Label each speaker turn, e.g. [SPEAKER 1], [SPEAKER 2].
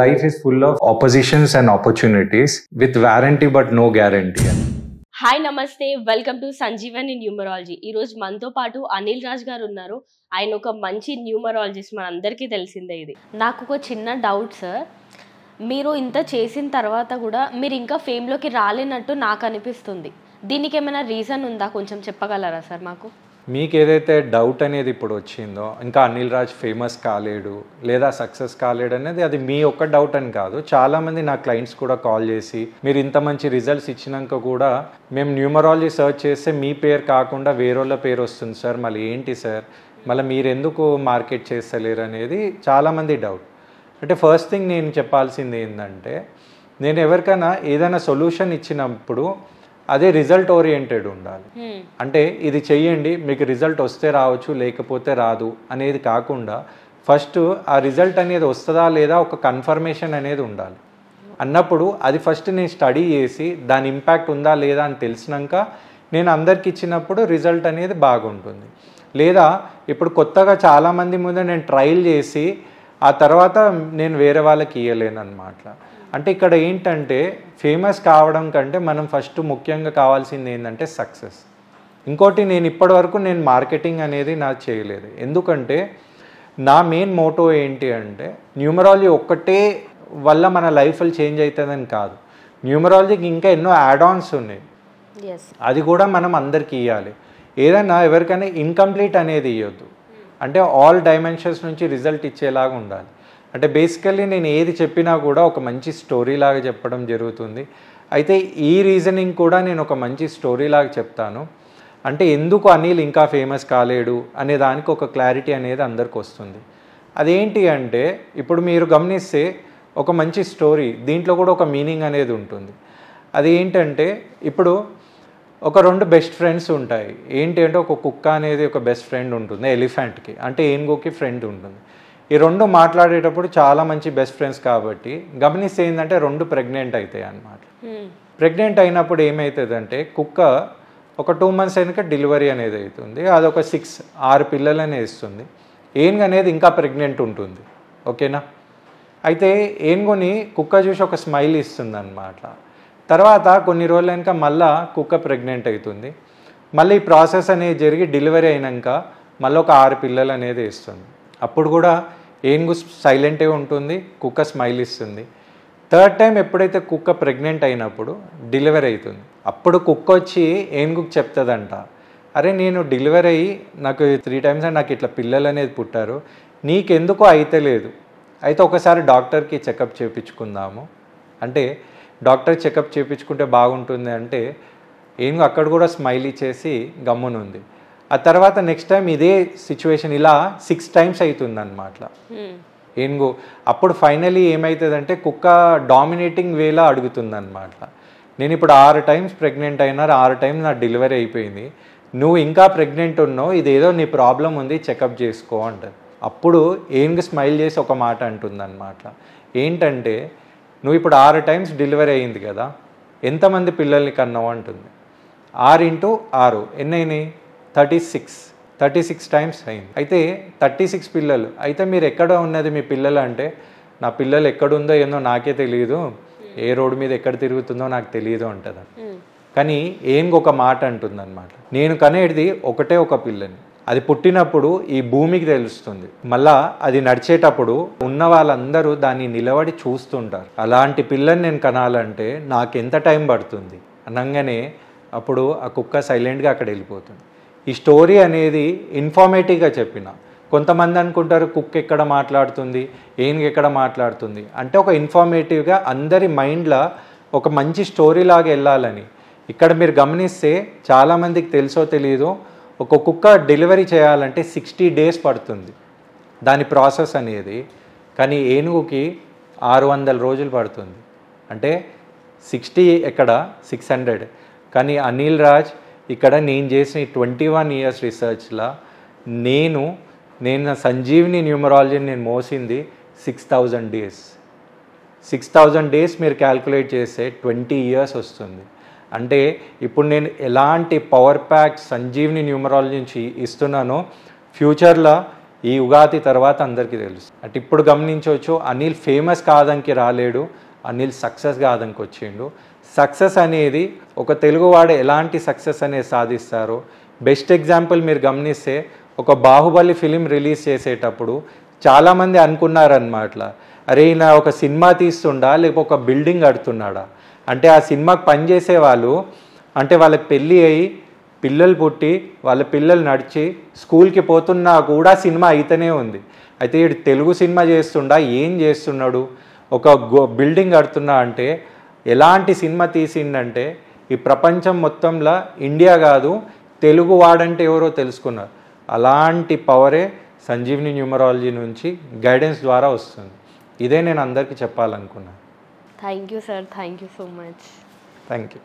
[SPEAKER 1] Life is full of oppositions and opportunities with warranty but no guarantee.
[SPEAKER 2] Hi నమస్తే, welcome to Sanjeevani numerology. ఈరోజు మనతో పాటు అనిల్ రాజ్ గారు ఉన్నారు. ఆయన ఒక మంచి న్యూమరాలజిస్ట్, మనందరికీ తెలిసిందే. ఇది నాకు ఒక చిన్న డౌట్ సార్. మీరు ఇంత చేసిన తర్వాత కూడా మీరు ఇంకా ఫేమ్లోకి రాలేనట్టు నాకు అనిపిస్తుంది. దీనికి ఏమైనా రీజన్ ఉందా? కొంచెం చెప్పగలరా సార్ మాకు?
[SPEAKER 1] మీకు ఏదైతే డౌట్ అనేది ఇప్పుడు వచ్చిందో, ఇంకా అనిల్ రాజ్ ఫేమస్ కాలేడు లేదా సక్సెస్ కాలేడు అనేది అది మీ ఒక్క డౌట్ అని కాదు. చాలామంది నా క్లయింట్స్ కూడా కాల్ చేసి, మీరు ఇంత మంచి రిజల్ట్స్ ఇచ్చినాక కూడా మేము న్యూమరాలజీ సర్చ్ చేస్తే మీ పేరు కాకుండా వేరేళ్ళ పేరు వస్తుంది సార్, మళ్ళీ ఏంటి సార్, మళ్ళీ మీరు ఎందుకు మార్కెట్ చేస్తలేరు అనేది చాలామంది డౌట్. అంటే ఫస్ట్ థింగ్ నేను చెప్పాల్సింది ఏంటంటే, నేను ఎవరికైనా ఏదైనా సొల్యూషన్ ఇచ్చినప్పుడు అదే రిజల్ట్ ఓరియంటెడ్ ఉండాలి. అంటే ఇది చెయ్యండి, మీకు రిజల్ట్ వస్తే రావచ్చు లేకపోతే రాదు అనేది కాకుండా ఫస్ట్ ఆ రిజల్ట్ అనేది వస్తుందా లేదా ఒక కన్ఫర్మేషన్ అనేది ఉండాలి. అన్నప్పుడు అది ఫస్ట్ నేను స్టడీ చేసి దాని ఇంపాక్ట్ ఉందా లేదా అని తెలిసినాక నేను అందరికి ఇచ్చినప్పుడు రిజల్ట్ అనేది బాగుంటుంది. లేదా ఇప్పుడు కొత్తగా చాలామంది ముందు నేను ట్రయల్ చేసి ఆ తర్వాత నేను వేరే వాళ్ళకి ఇవ్వలేను అన్నమాట. అంటే ఇక్కడ ఏంటంటే ఫేమస్ కావడం కంటే మనం ఫస్ట్ ముఖ్యంగా కావాల్సింది ఏంటంటే సక్సెస్. ఇంకోటి, నేను ఇప్పటివరకు నేను మార్కెటింగ్ అనేది నాకు చేయలేదు. ఎందుకంటే నా మెయిన్ మోటో ఏంటి అంటే, న్యూమరాలజీ ఒక్కటే వల్ల మన లైఫ్లో చేంజ్ అవుతుందని కాదు. న్యూమరాలజీకి ఇంకా ఎన్నో యాడ్ ఆన్స్ ఉన్నాయి, అది కూడా మనం అందరికీ ఇవ్వాలి. ఏదైనా ఎవరికైనా ఇన్కంప్లీట్ అనేది ఇవ్వద్దు. అంటే ఆల్ డైమెన్షన్స్ నుంచి రిజల్ట్ ఇచ్చేలాగా ఉండాలి. అంటే బేసికల్లీ నేను ఏది చెప్పినా కూడా ఒక మంచి స్టోరీ లాగా చెప్పడం జరుగుతుంది. అయితే ఈ రీజనింగ్ కూడా నేను ఒక మంచి స్టోరీ లాగా చెప్తాను. అంటే ఎందుకు అనిల్ ఇంకా ఫేమస్ కాలేడు అనే దానికి ఒక క్లారిటీ అనేది అందరికి వస్తుంది. అదేంటి అంటే, ఇప్పుడు మీరు గమనిస్తే ఒక మంచి స్టోరీ, దీంట్లో కూడా ఒక మీనింగ్ అనేది ఉంటుంది. అది ఏంటంటే, ఇప్పుడు ఒక రెండు బెస్ట్ ఫ్రెండ్స్ ఉంటాయి. ఏంటి అంటే, ఒక కుక్క అనేది ఒక బెస్ట్ ఫ్రెండ్ ఉంటుంది ఎలిఫెంట్కి, అంటే ఏనుగుకి ఫ్రెండ్ ఉంటుంది. ఈ రెండు మాట్లాడేటప్పుడు చాలా మంచి బెస్ట్ ఫ్రెండ్స్ కాబట్టి గమనిస్తే ఏంటంటే రెండు ప్రెగ్నెంట్ అవుతాయి అన్నమాట. ప్రెగ్నెంట్ అయినప్పుడు ఏమవుతుందంటే, కుక్క ఒక 2 months అయినాక డెలివరీ అనేది అవుతుంది. అదొక 6 పిల్లలని ఇస్తుంది. ఏనుగు అనేది ఇంకా ప్రెగ్నెంట్ ఉంటుంది. ఓకేనా? అయితే ఏనుగుని కుక్క చూసి ఒక స్మైల్ ఇస్తుంది అన్నమాట. తర్వాత కొన్ని రోజులు అయినాక మళ్ళీ కుక్క ప్రెగ్నెంట్ అవుతుంది. మళ్ళీ ఈ ప్రాసెస్ అనేది జరిగి డెలివరీ అయినాక మళ్ళీ ఒక 6 పిల్లలు అనేది ఇస్తుంది. అప్పుడు కూడా ఏనుగు సైలెంట్గా ఉంటుంది, కుక్క స్మైల్ ఇస్తుంది. థర్డ్ టైం ఎప్పుడైతే కుక్క ప్రెగ్నెంట్ అయినప్పుడు డెలివరీ అవుతుంది, అప్పుడు కుక్క వచ్చి ఏనుగుకి చెప్తుందంట, అరే నేను డెలివరీ అయ్యి నాకు 3 times నాకు ఇట్లా పిల్లలు అనేది పుట్టారు, నీకెందుకో అయితే లేదు, అయితే ఒకసారి డాక్టర్కి చెకప్ చేయించుకుందాము. అంటే డాక్టర్ చెకప్ చేయించుకుంటే బాగుంటుంది అంటే ఏనుగు అక్కడ కూడా స్మైల్ ఇచ్చేసి గమ్మునుంది. ఆ తర్వాత నెక్స్ట్ టైం ఇదే సిచ్యువేషన్ ఇలా 6 times అవుతుంది అన్నమాట ఏనుగు. అప్పుడు ఫైనలీ ఏమవుతుందంటే కుక్క డామినేటింగ్ వేలా అడుగుతుంది అన్నమాట, నేను ఇప్పుడు 6 times ప్రెగ్నెంట్ అయినా, 6 times నా డెలివరీ అయిపోయింది, నువ్వు ఇంకా ప్రెగ్నెంట్ ఉన్నావు, ఇదేదో నీ ప్రాబ్లం ఉంది, చెకప్ చేసుకో అంటది. అప్పుడు ఏనుగు స్మైల్ చేసి ఒక మాట అంటుంది అన్నమాట, ఏంటంటే నువ్వు ఇప్పుడు 6 times డెలివరీ అయింది కదా, ఎంతమంది పిల్లల్ని కన్నావు అంటుంది. 6 into 6 ఎన్నైనాయి? 36 times అయింది. అయితే 36 పిల్లలు. అయితే మీరు ఎక్కడ ఉన్నది మీ పిల్లలు అంటే, నా పిల్లలు ఎక్కడుందో ఏందో నాకే తెలియదు, ఏ రోడ్డు మీద ఎక్కడ తిరుగుతుందో నాకు తెలియదు అంటది. కానీ ఏనుగు ఒక మాట అంటుంది అనమాట, నేను కనేది ఒకటే ఒక పిల్లని, అది పుట్టినప్పుడు ఈ భూమికి తెలుస్తుంది, మళ్ళా అది నడిచేటప్పుడు ఉన్న వాళ్ళందరూ దాన్ని నిలబడి చూస్తుంటారు, అలాంటి పిల్లని నేను కనాలంటే నాకు ఎంత టైం పడుతుంది అనగానే అప్పుడు ఆ కుక్క సైలెంట్గా అక్కడ వెళ్ళిపోతుంది. ఈ స్టోరీ అనేది ఇన్ఫార్మేటివ్గా చెప్పిన. కొంతమంది అనుకుంటారు కుక్క ఎక్కడ మాట్లాడుతుంది, ఏనుగు ఎక్కడ మాట్లాడుతుంది అంటే, ఒక ఇన్ఫార్మేటివ్గా అందరి మైండ్లో ఒక మంచి స్టోరీ లాగా వెళ్ళాలని. ఇక్కడ మీరు గమనిస్తే చాలామందికి తెలుసో తెలియదో, ఒక కుక్క డెలివరీ చేయాలంటే 60 days పడుతుంది దాని ప్రాసెస్ అనేది. కానీ ఏనుగుకి 600 రోజులు పడుతుంది. అంటే 60 ఎక్కడ 600. కానీ అనిల్ రాజ్ ఇక్కడ నేను చేసిన 21 years రీసెర్చ్లో నేను సంజీవిని న్యూమరాలజీని నేను మోసింది 6000 days. 6000 days మీరు క్యాల్కులేట్ చేస్తే 20 years వస్తుంది. అంటే ఇప్పుడు నేను ఎలాంటి పవర్ ప్యాక్ సంజీవిని న్యూమరాలజీ నుంచి ఇస్తున్నానో, ఫ్యూచర్లో ఈ ఉగాది తర్వాత అందరికీ తెలుసు. అంటే ఇప్పుడు గమనించవచ్చు, అనిల్ ఫేమస్ కాదంకి రాలేడు, అనిల్ సక్సెస్ కాదంకి వచ్చిండు. సక్సెస్ అనేది ఒక తెలుగువాడు ఎలాంటి సక్సెస్ అనేది సాధిస్తారో బెస్ట్ ఎగ్జాంపుల్ మీరు గమనిస్తే, ఒక బాహుబలి ఫిలిం రిలీజ్ చేసేటప్పుడు చాలామంది అనుకున్నారన్నమాట, అరే ఈయన ఒక సినిమా తీస్తుండా లేకపోతే ఒక బిల్డింగ్ కడుతున్నాడా. అంటే ఆ సినిమాకి పనిచేసే వాళ్ళు, అంటే వాళ్ళకి పెళ్ళి అయ్యి పిల్లలు పుట్టి వాళ్ళ పిల్లలు నడిచి స్కూల్కి పోతున్నా కూడా సినిమా అయితేనే ఉంది. అయితే ఈడు తెలుగు సినిమా చేస్తుండా, ఏం చేస్తున్నాడు, ఒక బిల్డింగ్ కడుతున్నా అంటే ఎలాంటి సినిమా తీసిండంటే ఈ ప్రపంచం మొత్తంలో ఇండియా కాదు తెలుగు వాడంటే ఎవరో తెలుసుకున్నారు. అలాంటి పవరే సంజీవని న్యూమరాలజీ నుంచి గైడెన్స్ ద్వారా వస్తుంది. ఇదే నేను అందరికీ చెప్పాలనుకున్నాను.
[SPEAKER 2] Thank you sir, thank you so much.
[SPEAKER 1] Thank you.